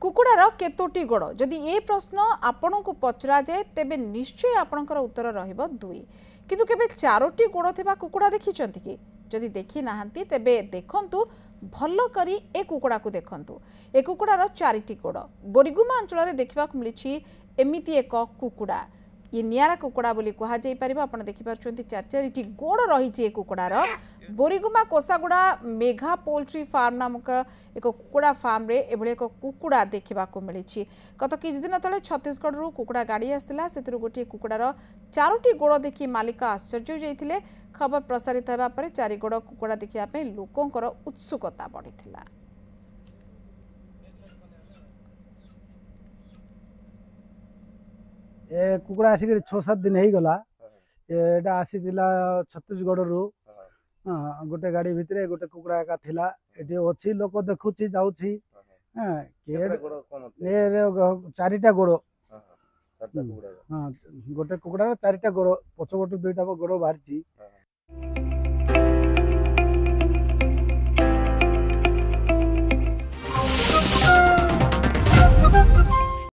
कुकुड़ार केतोटी गोड़ जदि ये प्रश्न आपण को पचरा जाए तेबे निश्चय आपणकर उत्तर रहिबो 2 किंतु केबे 4टी गोड़ थिबा कुकुड़ा देखिचंती कि जदि देखि नाहंती तेबे देखंतु भल करी ए कुकुड़ा को देखंतु ए कुकुड़ार 4टी गोड़ बोरीगुमा अंचल रे देखिबा मिलिछि एमिति एक कुकुड़ा ये नियारा कुकुड़ा बोली कहा जाई परिबा आपण देखि परछंती 4टी गोड़ रही कुकुड़ार बोरीगुमा कोसागुड़ा मेघा पोल्ट्री फार्म नामक एक कुकुड़ा फार्म रे एभले एक कुकुड़ा देखा मिली गत किछ दिन तले छत्तीसगढ़ रु कुकुड़ा गाड़ी आसला से गोटे कुकुड़ार 4टी गोड़ देखि मालिक आश्चर्य होइथिले। खबर प्रसारित होगा पर 4 गोड़ कुकुड़ा देखा लोकंकर उत्सुकता बढ़िथिला। ए कुकुड़ा आसिक 6-7 दिन हो गला एटा आसीला छत्तीसगढ़ रु गोटे गाड़ी भितर गोटे कुकुड़ा एका थिला एटी अछि लोक देखुची जाउची चारिटा गोड़ गोटे कुकुड़ा 4टा गोड़ पछपटू 2टा गोड़ बाहरी